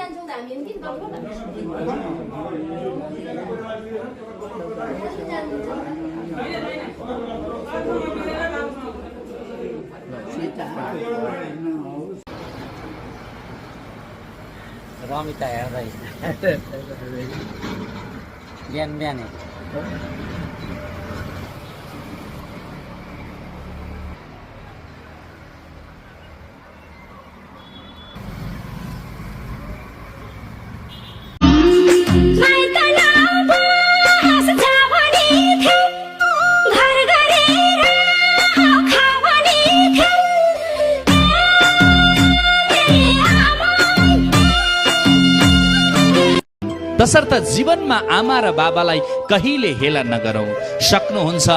जान्छौँ त हामी किन रमिता हेर्दै बिहान बिहानै तसर्थ जीवनमा आमा र बाबालाई कहिले हेला नगरौं। सक्नुहुन्छ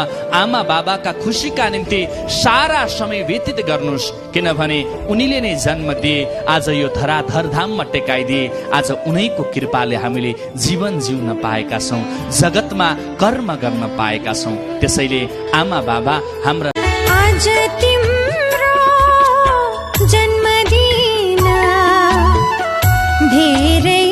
आमा बाबाका खुसीका निम्ति सारा समय व्यतीत गर्नुस्, किनभने उनीले नै जन्म दिए, आज यो धराधर धाममा टेकाइदिए। आज उनैको कृपाले हामीले जीवन जिउन पाएका छौं, जगतमा कर्म गर्न पाएका छौं। त्यसैले आमा बाबा हाम्रा आज तिम्रो जन्मदिन धेरै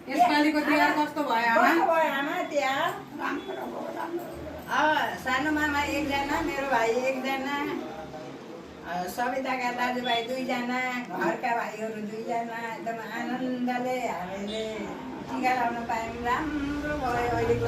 यसपालिको तिहार कस्तो भयो आमा? तिहार सानो मामा एकजना, मेरो भाइ एकजना, सविताका दाजुभाइ दुईजना, घरका भाइहरू दुईजना। एकदम आनन्दले हामीले टिका लाउन पायौँ। राम्रो भयो अहिलेको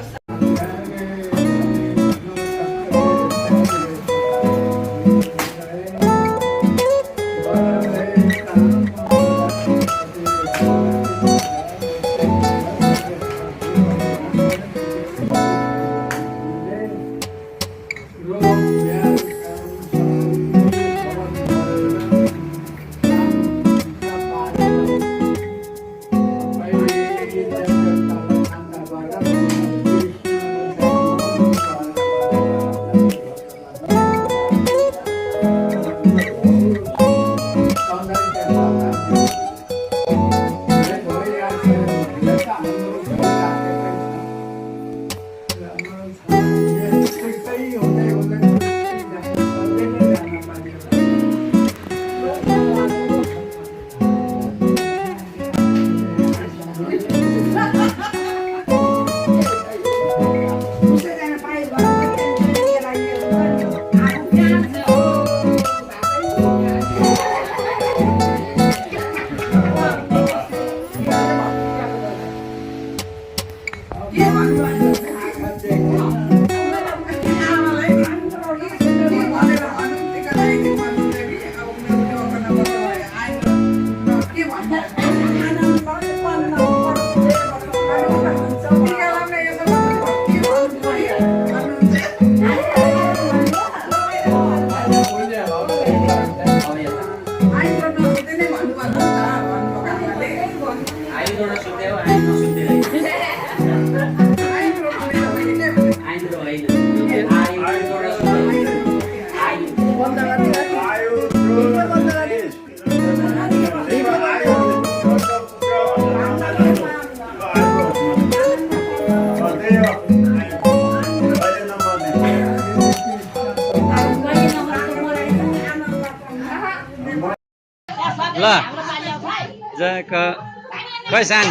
खै सान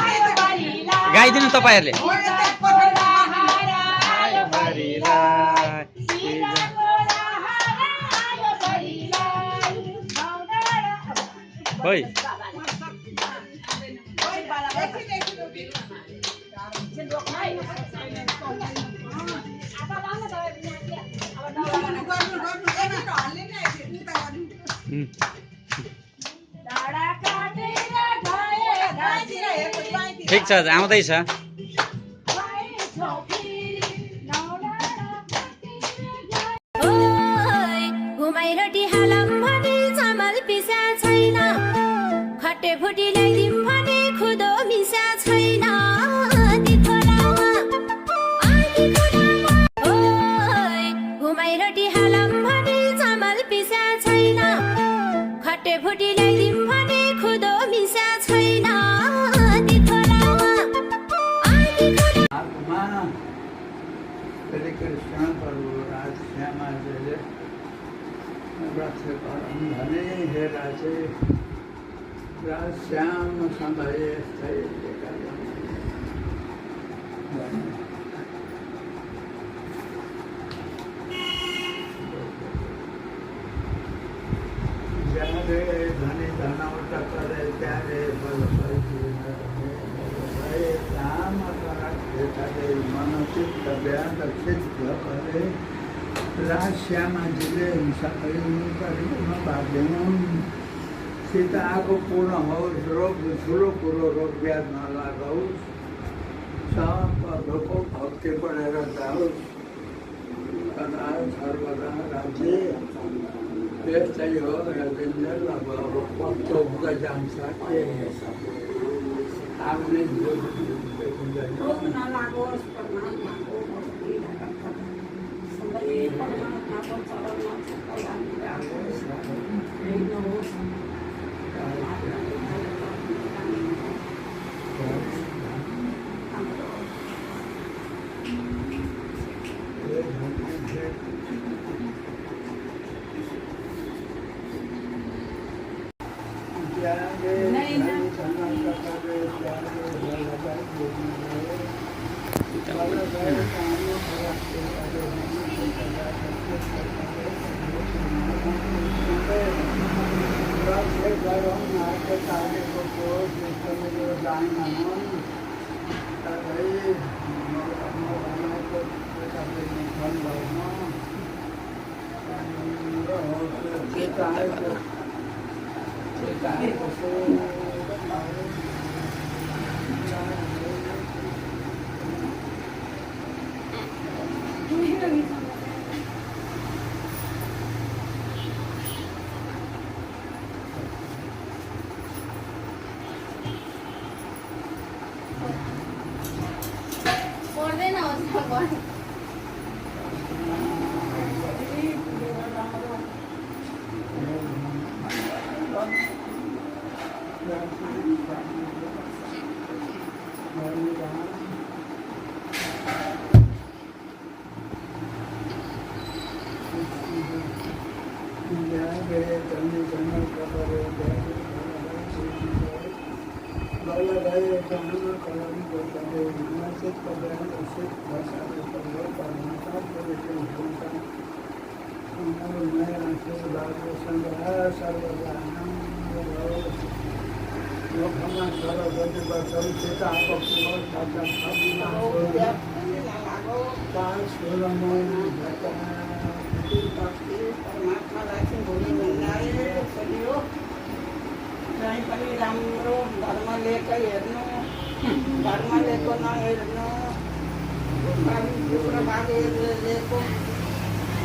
गाइदिनु तपाईँहरूले खोइ ठिक छ आउँदैछ घुमाइरटी हालम भने चामल पिसा छैन खटे फुटी ल्याइदिउँ भने खुदो मिसा छैन घुमाइरटी हालम भने चामल पिसा छैन खटे फुटी ल्याइदिउँ भने खुदो मिसा छैन श्याम समय धनी धनौट करे त्यारे बल राम करे मन चित्त व्याध चित्त करे श्यामाजीले सीता आगो पूर्ण होस् रोग ठुलो कुरो रोग व्याध नलागोस् सबको भक्ति बढेर जाओस् सदा सर्वदा राज्य त्यस्तै हो अब पक्को हुँदै जान्छ के आफ्नै राम्रो धर्म लिएकै हेर्नु धर्म लिएको नहेर्नु प्रभावीहरूले लिएको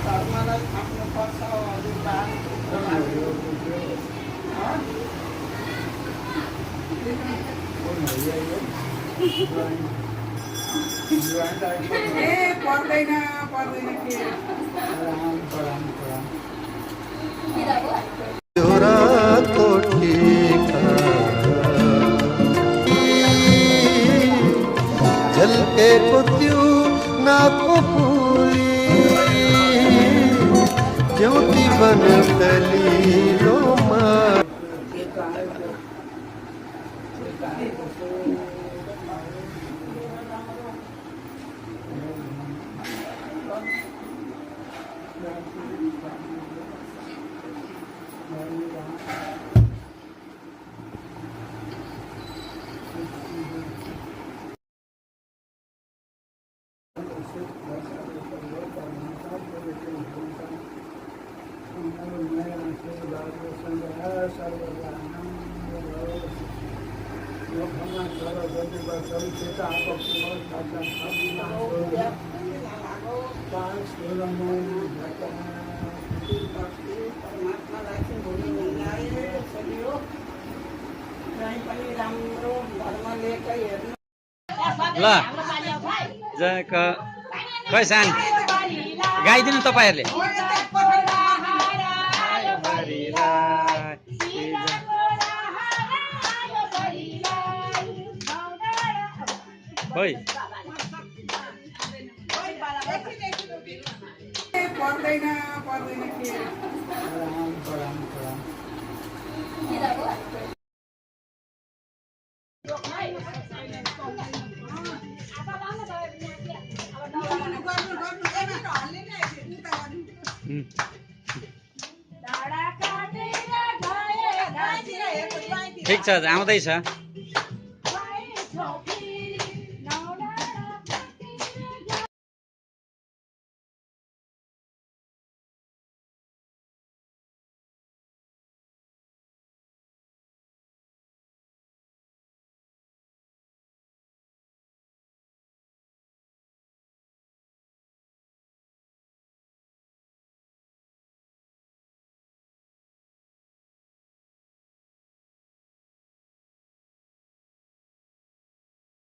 धर्मलाई थाप्नुपर्छ पर्दैन पर्दैन जल के पुत्यु नाको फूली ज्योति बन तली रोमा परमात्मालाई चाहिँ भोलि मिलाएर चलियो कहीँ पनि राम्रो धर्म लिएकै हेर्नु ल खै सान गाइदिनु तपाईँहरूले खोइ पर्दैन पर्दैन के ठिक छ आउँदैछ